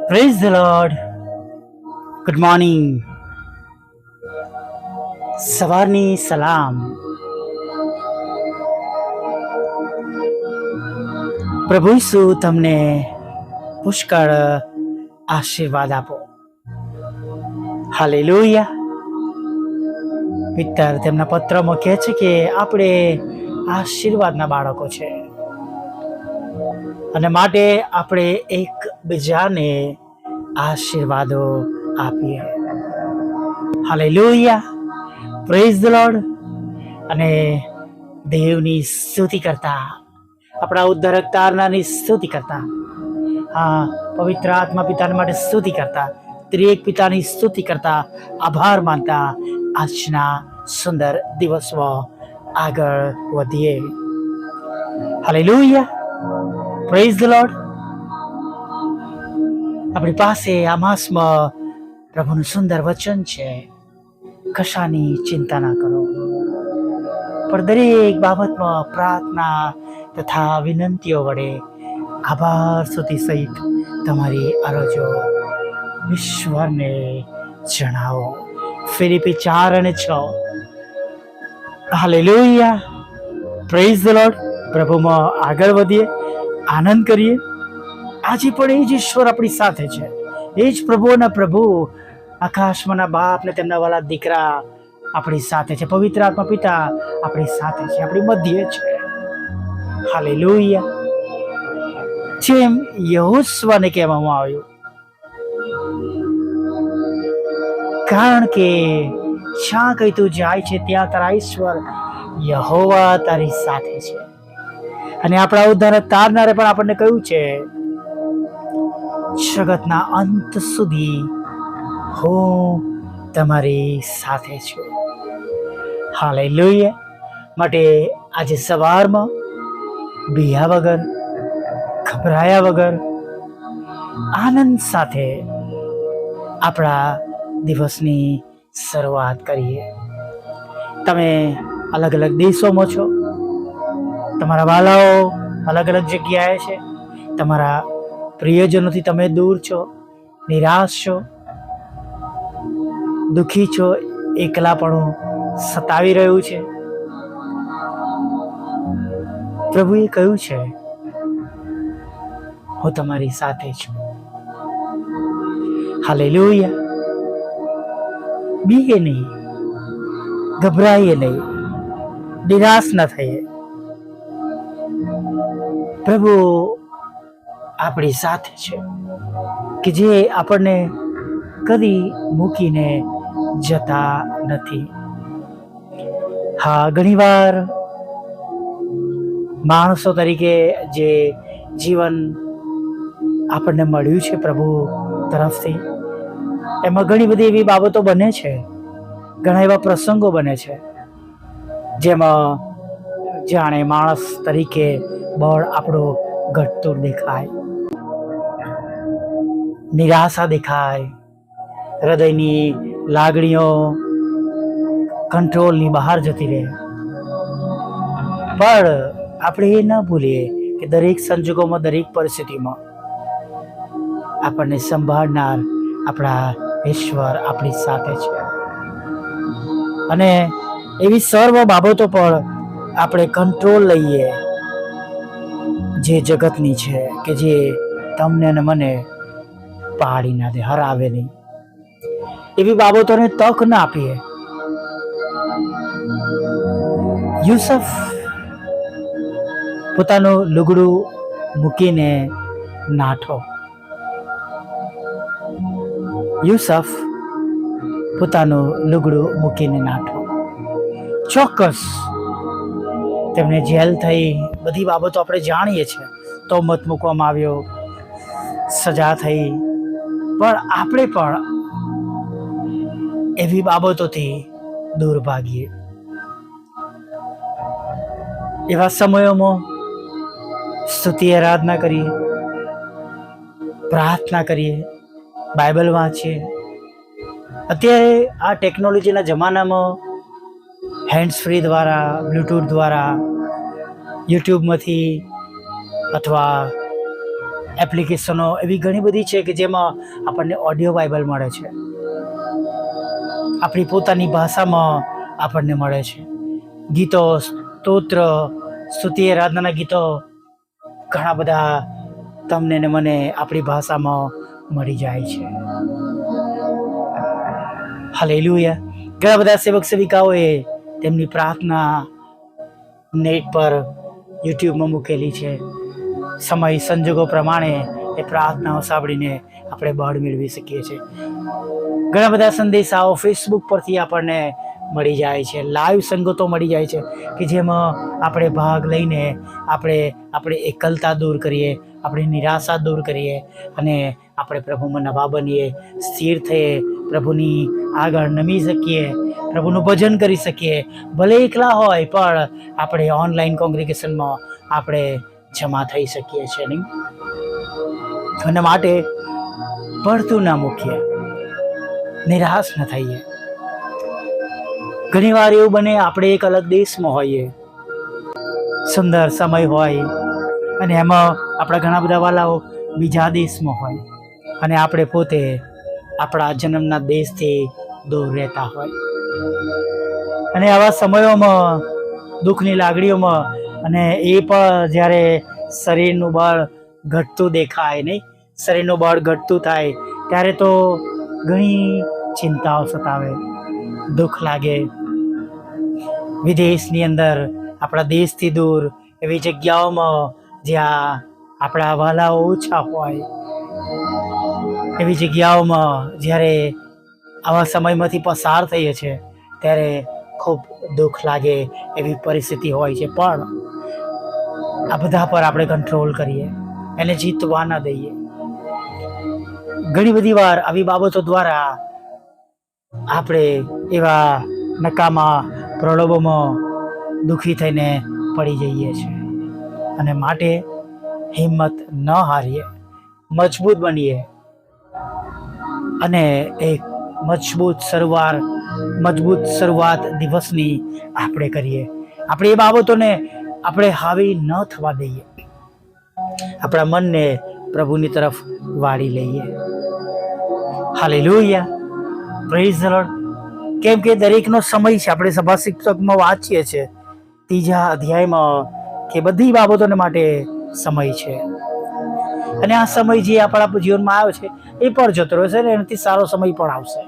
Praise the lord. Good morning. સવારની સલામ. પ્રભુ ઈસુ તમને પુષ્કળ આશીર્વાદ આપો. હાલેલુયા. પિત્તર તેમના પત્રમાં કહે છે કે આપણે આશીર્વાદના બાળકો છે અને માટે આપણે એકબીજાને આશીર્વાદો આપીએ. હાલેલુયા. Praise the lord. અને દેવની સ્તુતિ કરતા, આપણા ઉદ્ધારક તારનાની સ્તુતિ કરતા, પવિત્ર આત્મા પિતાને માટે સ્તુતિ કરતા, ત્રિએક પિતાની સ્તુતિ કરતા, આભાર માનતા આજના સુંદર દિવસમાં આગળ વધીએ. હાલેલુયા. Praise the lord. આપણી પાસે આ માસમાં પ્રભુનું સુંદર વચન છે, કશાની ચિંતા ના કરો, પણ દરેક બાબતમાં પ્રાર્થના તથા વિનંતીઓ વડે આભાર સ્તુતિ સહિત તમારી અરજો ઈશ્વરને જણાવો. ફિલિપી 4:6. હાલેલુયા. Praise the lord. પ્રભુમાં આગળ વધીએ, આનંદ કરીએ. આજે પણ એ જ ઈશ્વર આપણી સાથે છે, એ જ પ્રભુના પ્રભુ, આકાશમાંના બાપ ને તેમના વાલા દીકરા આપણી સાથે છે, પવિત્ર આત્મા પિતા આપણી સાથે છે, આપણી મધ્ય છે. હાલેલુયા. જેમ યહોશુઆને કહેવામાં આવ્યું, કારણ કે જ્યાં કઈ તું જાય છે ત્યાં તારા ઈશ્વર યહોવા તારી સાથે છે. અને આપણા ઉદ્ધાર તારનારે પણ આપણને કહ્યું છે, જગતના અંત સુધી હું તમારી સાથે છું. હાલેલુયા. માટે આજે સવારમાં બિયા વગર, ગભરાયા વગર, આનંદ સાથે આપણા દિવસની શરૂઆત કરીએ. તમે અલગ અલગ દેશોમાં છો, તમારા વાલાઓ અલગ અલગ જગ્યાએ છે, તમારા પ્રિયજનોથી તમે દૂર છો, નિરાશ છો, દુઃખી છો, એકલાપણું સતાવી રહ્યું છે. પ્રભુએ કહ્યું છે, હું તમારી સાથે છું. હાલેલુયા. બીએ નહીં, ગભરાઈએ નહીં, નિરાશ ન થઈએ. પ્રભુ આપણી સાથે છે કે જે આપણને કદી મૂકીને જતા નથી. હા, ઘણીવાર માણસો તરીકે જે જીવન આપણને મળ્યું છે પ્રભુ તરફથી, એમાં ઘણી બધી એવી બાબતો બને છે, ઘણા એવા પ્રસંગો બને છે જેમાં જાણે માણસ તરીકે બળ આપણું ઘટતું દેખાય, નિરાશા દેખાય, હૃદયની લાગણીઓ કંટ્રોલની બહાર જતી રહે. પણ આપણે એ ન ભૂલીએ કે દરેક સંજોગોમાં, દરેક પરિસ્થિતિમાં આપણને સંભાળનાર આપણા ઈશ્વર આપણી સાથે છે. અને એવી સર્વ બાબતો પર આપણે કંટ્રોલ લઈએ જે જગતની છે, કે જે તમને અને મને પાડી ના દે, હરાવે નહીં. એવી બાબતોને તક ના આપીએ. યુસુફ પોતાનું લુગડું મૂકીને નાઠો. યુસુફ પોતાનું લુગડું મૂકીને નાઠો. ચોક્કસ તેમને જેલ થઈ, બધી બાબતો આપણે જાણીએ છીએ, તોમત મૂકવામાં આવ્યો, સજા થઈ, પણ આપણે પણ એવી બાબતોથી દૂર ભાગીએ. એવા સમયોમાં સ્તુતિ આરાધના કરીએ, પ્રાર્થના કરીએ, બાઇબલ વાંચીએ. અત્યારે આ ટેકનોલોજીના જમાનામાં હેન્ડ્સ ફ્રી દ્વારા, બ્લૂટૂથ દ્વારા, યુટ્યુબમાંથી અથવા એપ્લિકેશનો એવી ઘણી બધી છે કે જેમાં આપણને ઓડિયો બાઇબલ મળે છે, આપણી પોતાની ભાષામાં આપણને મળે છે. ગીતો, સ્તોત્ર, સ્તુતિ આરાધનાના ગીતો ઘણા બધા તમને ને મને આપણી ભાષામાં મળી જાય છે. હાલેલુયા. ઘણા બધા સેવક સેવિકાઓએ તેમની પ્રાર્થના નેટ પર યુટ્યુબમાં મૂકેલી છે. સમય સંજોગો પ્રમાણે એ પ્રાર્થનાઓ સાંભળીને આપણે બળ મેળવી શકીએ છીએ. ઘણા બધા સંદેશાઓ ફેસબુક પરથી આપણને મળી જાય છે, લાઈવ સંગતો મળી જાય છે કે જેમાં આપણે ભાગ લઈને આપણે એકલતા દૂર કરીએ, આપણી નિરાશા દૂર કરીએ અને આપણે પ્રભુમાં નવા બનીએ, સ્થિર થઈએ, પ્રભુની આગળ નમી શકીએ, પ્રભુનું ભજન કરી શકીએ. ભલે એકલા હોય પણ આપણે ઓનલાઈન કોંગ્રેગેશનમાં આપણે જમા થઈ શકીએ છીએ નહીં. અને માટે પડતું ના મૂકીએ, નિરાશ ન થઈએ. ઘણી વાર એવું બને આપણે એક અલગ દેશમાં હોઈએ, સુંદર સમય હોય અને એમાં આપણા ઘણા બધા વાલાઓ બીજા દેશમાં હોય અને આપણે પોતે આપણા જન્મના દેશથી દૂર રહેતા હોય. અને આવા સમયોમાં દુઃખની લાગણીઓમાં અને એ પણ જ્યારે શરીરનું બળ ઘટતું દેખાય નહીં, શરીરનું બળ ઘટતું થાય ત્યારે તો ઘણી ચિંતાઓ સતાવે, દુઃખ લાગે. વિદેશની અંદર, આપણા દેશથી દૂર એવી જગ્યાઓમાં જ્યાં આપણા વાલાઓ ઓછા હોય, એવી જગ્યાઓમાં જ્યારે આવા સમયમાંથી પસાર થઈએ છીએ ત્યારે ખૂબ દુઃખ લાગે એવી પરિસ્થિતિ હોય છે. પણ આ બધા પર આપણે કંટ્રોલ કરીએ, એને જીતવા ના દઈએ. ઘણી બધી વાર આવી બાબતો દ્વારા આપણે એવા નકામા પ્રલોભોમાં દુઃખી થઈને પડી જઈએ છીએ. અને માટે હિંમત ન હારીએ, મજબૂત બનીએ અને એક મજબૂત શરૂઆત દિવસની આપણે કરીએ. આપણે એ બાબતોને આપણે હાવી ન થવા દઈએ, આપણા મનને પ્રભુની તરફ વાળી લઈએ. Hallelujah, praise the lord. કેમ કે દરેકનો સમય છે. આપણે સભા શિક્ષકમાં વાંચીએ છીએ 3 અધ્યાયમાં કે બધી બાબતોને માટે સમય છે. અને આ સમય જે આપણા જીવનમાં આવ્યો છે એ પણ જતો રહેશે ને એનાથી સારો સમય પણ આવશે.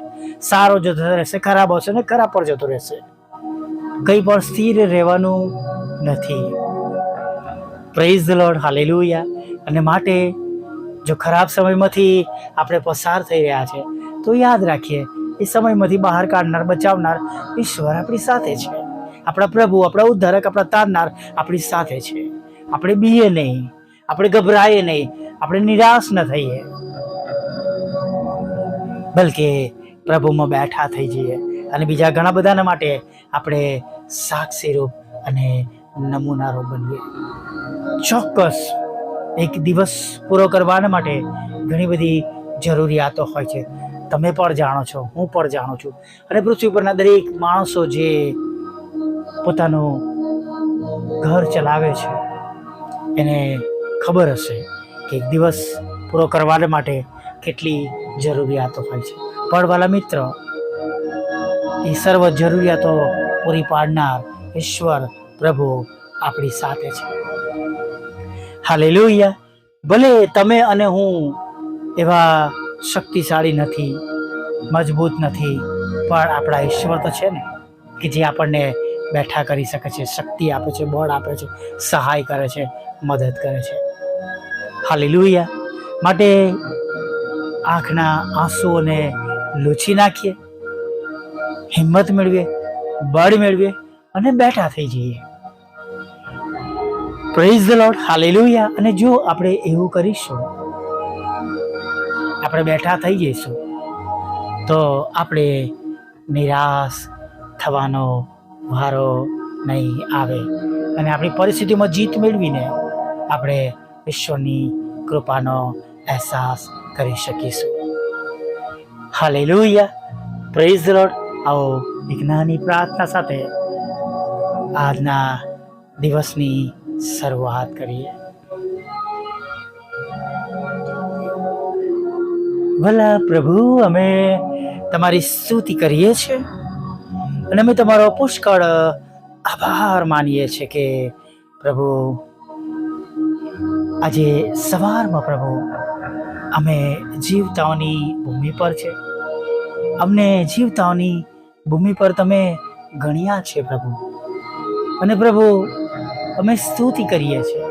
સારો જતો રહેશે, ખરાબ આવશે ને ખરાબ પણ જતો રહેશે. કંઈ પણ સ્થિર રહેવાનું નથી. Praise the lord, hallelujah. અને માટે જો ખરાબ સમયમાંથી આપણે પસાર થઈ રહ્યા છે તો યાદ રાખીએ એ સમયમાંથી બહાર કાઢનાર, બચાવનાર ઈશ્વર આપણી સાથે છે. આપણા પ્રભુ, આપણા ઉદ્ધારક, આપણા તારનાર આપણી સાથે છે. આપણે બીએ નહીં, આપણે ગભરાઈએ નહીં, આપણે નિરાશ ન થઈએ, બલકે પ્રભુમાં બેઠા થઈ જઈએ અને બીજા ઘણા બધાના માટે આપણે સાક્ષીરૂપ અને નમૂનારૂપ બનીએ. ચોક્કસ એક દિવસ પૂરો કરવાના માટે ઘણી બધી જરૂરિયાતો હોય છે. તમે પણ જાણો છો, હું પણ જાણું છું. અને પૃથ્વી પરના દરેક માણસો જે પોતાનું ઘર ચલાવે છે એને ખબર હશે કે એક દિવસ પૂરો કરવા માટે કેટલી જરૂરિયાતો હોય છે. પણ વાલા મિત્ર, એ સર્વ જરૂરિયાતો પૂરી પાડનાર ઈશ્વર પ્રભુ આપણી સાથે છે. હાલેલુયા. ભલે તમે અને હું એવા શક્તિશાળી નથી, મજબૂત નથી, પણ આપણા ઈશ્વર તો છે ને કે જે આપણને બેઠા કરી શકે છે, શક્તિ આપે છે, બળ આપે છે, સહાય કરે છે, મદદ કરે છે. હાલેલુયા. માટે આંખના આંસુઓને લૂછી નાખીએ, હિંમત મેળવીએ, બળ મેળવીએ અને બેઠા થઈ જઈએ. Praise the lord, hallelujah. અને જો આપણે એવું કરીશું, આપણે બેઠા થઈ જઈશું, તો આપણે નિરાશ થવાનો વારો નહીં આવે અને આપણી પરિસ્થિતિમાં જીત મેળવીને આપણે ઈશ્વરની કૃપાનો અહેસાસ કરી શકીશું. Hallelujah, praise the lord. આવો એક નાની પ્રાર્થના સાથે આજના દિવસની શરૂઆત કરીએ. ભલા પ્રભુ, અમે તમારી સ્તુતિ કરીએ છીએ અને અમે તમારો પુષ્કળ આભાર માનીએ છીએ કે પ્રભુ આજે સવારમાં પ્રભુ અમે જીવતાઓની ભૂમિ પર છે. અમને જીવતાઓની ભૂમિ પર તમે ગણ્યા છે પ્રભુ. અને પ્રભુ અમે સ્તુતિ કરીએ છીએ,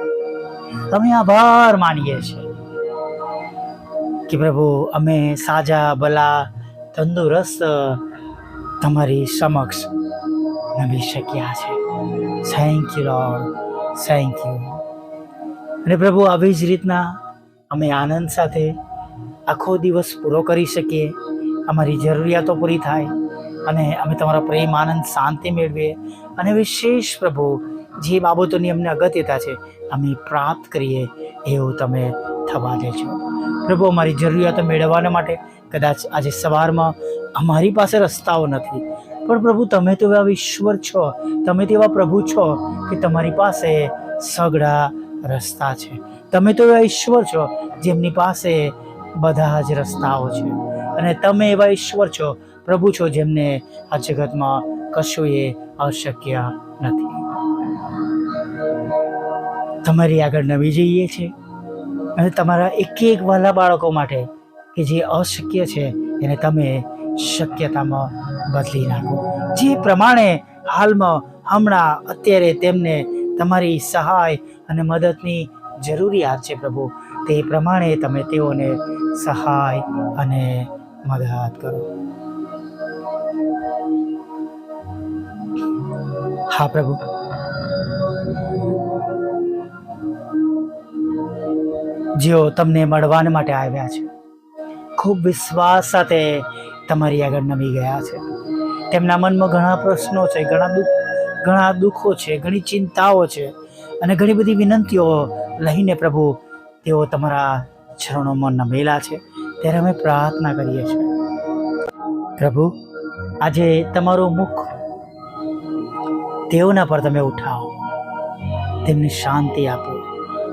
અમે આભાર માનીએ છીએ કે પ્રભુ અમે સાજા ભલા તંદુરસ્ત તમારી સમક્ષ નમી શક્યા છે. Thank you lord, thank you. અને પ્રભુ આવી જ રીતના અમે આનંદ સાથે આખો દિવસ પૂરો કરી શકીએ, અમારી જરૂરિયાતો પૂરી થાય અને અમે તમારા પ્રેમ, આનંદ, શાંતિ મેળવીએ અને વિશેષ પ્રભુ જે બાબતોની અમને અગત્યતા છે અમે પ્રાપ્ત કરીએ એવું તમે થવા દેજો પ્રભુ. અમારી જરૂરિયાતો મેળવવાના માટે કદાચ આજે સવારમાં અમારી પાસે રસ્તાઓ નથી, પણ પ્રભુ તમે તો એવા ઈશ્વર છો, તમે તેવા પ્રભુ છો કે તમારી પાસે સઘળા રસ્તા છે. તમે તો એવા ઈશ્વર છો જેમની પાસે બધા જ રસ્તાઓ છે અને તમે એવા ઈશ્વર છો, પ્રભુ છો, જેમને આ જગતમાં કશું એ અશક્ય નથી. તમારી આગળ નમી જઈએ છીએ અને તમારા એક એક વાલા બાળકો માટે કે જે અશક્ય છે એને તમે શક્યતામાં બદલી નાખો. જે પ્રમાણે હાલમાં હમણાં અત્યારે તેમને તમારી સહાય અને મદદની જરૂરિયાત છે પ્રભુ, તે પ્રમાણે તમે તેઓને સહાય અને મદદ કરો. હા પ્રભુ, જેઓ તમને મળવા માટે આવ્યા છે, ખૂબ વિશ્વાસ સાથે તમારી આગળ નમી ગયા છે. તેમના મનમાં ઘણા પ્રશ્નો છે, ઘણા દુઃખો છે, ઘણી ચિંતાઓ છે અને ઘણી બધી વિનંતીઓ લઈને પ્રભુ તેઓ તમારા ચરણોમાં નમેલા છે. ત્યારે અમે પ્રાર્થના કરીએ છીએ પ્રભુ, આજે તમારું મુખ તેઓના પર તમે ઉઠાવો, તેમને શાંતિ આપો,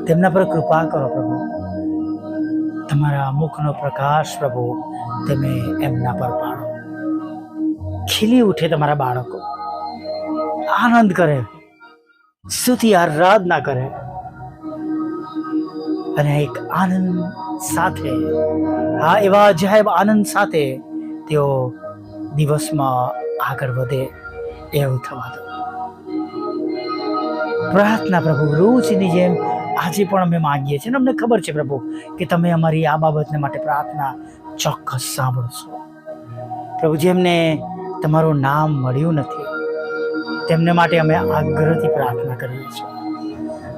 તેમના પર કૃપા કરો પ્રભુ. તમારા મુખનો પ્રકાશ પ્રભુ તમે એમના પર પાડો. ખીલી ઉઠે તમારા બાળકો, આનંદ કરે, સ્તુતિ આરાધના કરે અને એક આનંદ સાથે, હા એવા અજાયબ આનંદ સાથે તેઓ દિવસમાં આગળ વધે એવું થવા દો. પ્રાર્થના પ્રભુ રોજની જેમ આજે પણ અમે માંગીએ છીએ અને અમને ખબર છે પ્રભુ કે તમે અમારી આ બાબતને માટે પ્રાર્થના ચોક્કસ સાંભળશો પ્રભુ. જેમને તમારું નામ મળ્યું નથી તેમને માટે અમે આગ્રહથી પ્રાર્થના કરીએ છીએ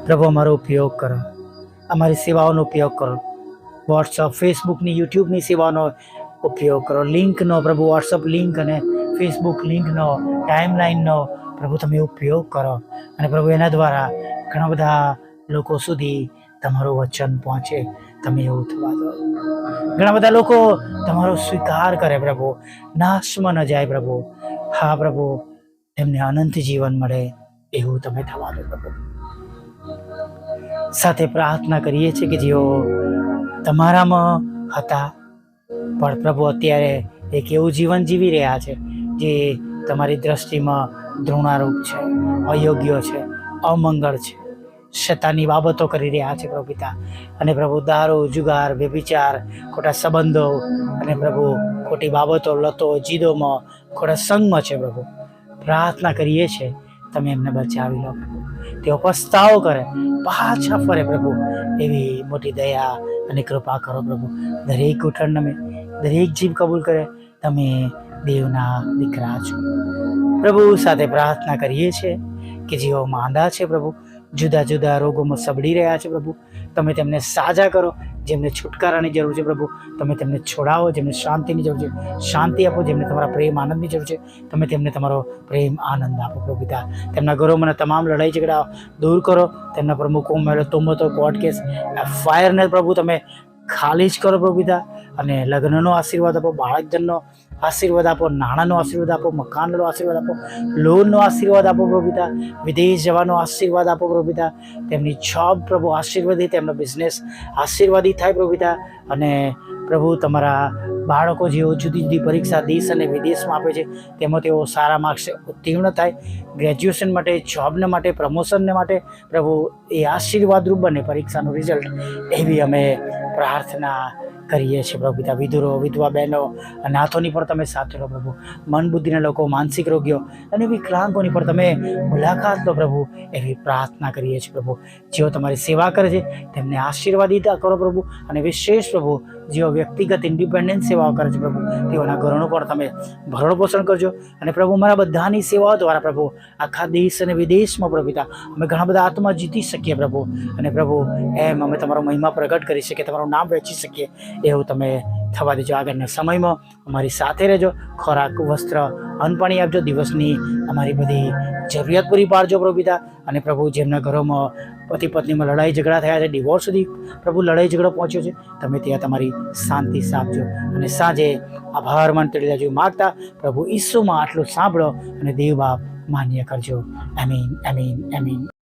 પ્રભુ. અમારો ઉપયોગ કરો, અમારી સેવાઓનો ઉપયોગ કરો. વોટ્સઅપ, ફેસબુકની, યુટ્યુબની સેવાનો ઉપયોગ કરો. લિંકનો પ્રભુ, વોટ્સઅપ લિંક અને ફેસબુક લિંકનો, ટાઈમલાઈનનો પ્રભુ તમે ઉપયોગ કરો અને પ્રભુ એના દ્વારા ઘણા બધા લોકો સુધી તમારું વચન પહોંચે, તમે એવું થવા દો. ઘણા બધા લોકો તમારો સ્વીકાર કરે પ્રભુ, નાશમાં ન જાય પ્રભુ. હા પ્રભુ, એમને અનંત જીવન મળે એવું તમે થવા દો પ્રભુ. સાથે પ્રાર્થના કરીએ છીએ કે જેઓ તમારામાં હતા પણ પ્રભુ અત્યારે એક એવું જીવન જીવી રહ્યા છે જે તમારી દ્રષ્ટિમાં દ્રોણારૂપ છે, અયોગ્ય છે, અમંગળ છે, શૈતાની બાબતો કરી રહ્યા છે પ્રભુ પિતા. અને પ્રભુ દારૂ, જુગાર, વ્યભિચાર, ખોટા સંબંધો અને પ્રભુ ખોટી બાબતો, લતો, જીદોમાં, ખોટા સંગમાં છે પ્રભુ. પ્રાર્થના કરીએ છીએ તમે એમને બચાવી લો પ્રભુ. તેઓ પસ્તાવો કરે, પાછા ફરે પ્રભુ, એવી મોટી દયા અને કૃપા કરો પ્રભુ. દરેક ઉઠણ નમે, દરેક જીવ કબૂલ કરે તમે દેવના દીકરા છો પ્રભુ. સાથે પ્રાર્થના કરીએ છીએ કે જેઓ માંદા છે પ્રભુ, જુદા જુદા રોગોમાં સબડી રહ્યા છે પ્રભુ, તમે તેમને સાજા કરો. જેમને છુટકારાની જરૂર છે પ્રભુ, તમે તેમને છોડાવો. જેમને શાંતિની જરૂર છે, શાંતિ આપો. જેમને તમારા પ્રેમ, આનંદની જરૂર છે, તમે તેમને તમારો પ્રેમ, આનંદ આપો પ્રભુ પિતા. તેમના ઘરોમાં તમામ લડાઈ ઝઘડા દૂર કરો. તેમના પર મૂકો મેળો તોમતો, કોર્ટ કેસ, ફાયરને પ્રભુ તમે ખાલી જ કરો પ્રભુ પિતા. અને લગ્નનો આશીર્વાદ આપો, બાળકજનનો આશીર્વાદ આપો, નાણાંનો આશીર્વાદ આપો, મકાનનો આશીર્વાદ આપો, લોનનો આશીર્વાદ આપો પ્રભુ પિતા. વિદેશ જવાનો આશીર્વાદ આપો પ્રભુ પિતા. તેમની જોબ પ્રભુ આશીર્વાદી, તેમનો બિઝનેસ આશીર્વાદી થાય પ્રભુ પિતા. અને પ્રભુ તમારા બાળકો જેઓ જુદી જુદી પરીક્ષા દેશ અને વિદેશમાં આપે છે તેમાં તેઓ સારા માર્ક્સે ઉત્તીર્ણ થાય, ગ્રેજ્યુએશન માટે, જોબને માટે, પ્રમોશનને માટે પ્રભુ એ આશીર્વાદરૂપ બને પરીક્ષાનું રિઝલ્ટ, એવી અમે પ્રાર્થના કરીએ છીએ પ્રભુ પિતા. વિધુરો, વિધવા બહેનો, અનાથોની પણ તમે સાથે રહો પ્રભુ. મન બુદ્ધિના લોકો, માનસિક રોગીઓ અને વિકલાંગોની પણ તમે મુલાકાત લો પ્રભુ, એવી પ્રાર્થના કરીએ છીએ પ્રભુ. જેઓ તમારી સેવા કરે છે તેમને આશીર્વાદિત કરો પ્રભુ, અને વિશેષ પ્રભુ જેઓ વ્યક્તિગત ઇન્ડિપેન્ડન્ટ સેવાઓ કરે છે પ્રભુ, તેઓના ઘરોનું પણ તમે ભરણ પોષણ કરજો. અને પ્રભુ મારા બધાની સેવાઓ દ્વારા પ્રભુ આખા દેશ અને વિદેશમાં પ્રભુ પિતા અમે ઘણા બધા આત્મા જીતી શકીએ પ્રભુ. અને પ્રભુ એમ અમે તમારો મહિમા પ્રગટ કરી શકીએ, તમારું નામ વેચી શકીએ, એવું તમે થવા દેજો. આગળના સમયમાં અમારી સાથે રહેજો, ખોરાક, વસ્ત્ર, અન્ન પાણી આપજો, દિવસની અમારી બધી જરૂરિયાત પૂરી પાડજો પ્રભુ પિતા. અને પ્રભુ જેમના ઘરોમાં પતિ પત્નીમાં લડાઈ ઝઘડા થયા છે, ડિવોર્સ સુધી પ્રભુ લડાઈ ઝઘડો પહોંચ્યો છે, તમે ત્યાં તમારી શાંતિ સાપજો. અને સાંજે આભાર માનતી લેજો માગતા પ્રભુ ઈસુમાં આટલું સાંભળો અને દેવ બાપ માન્ય કરજો. આમીન, આમીન, આમીન.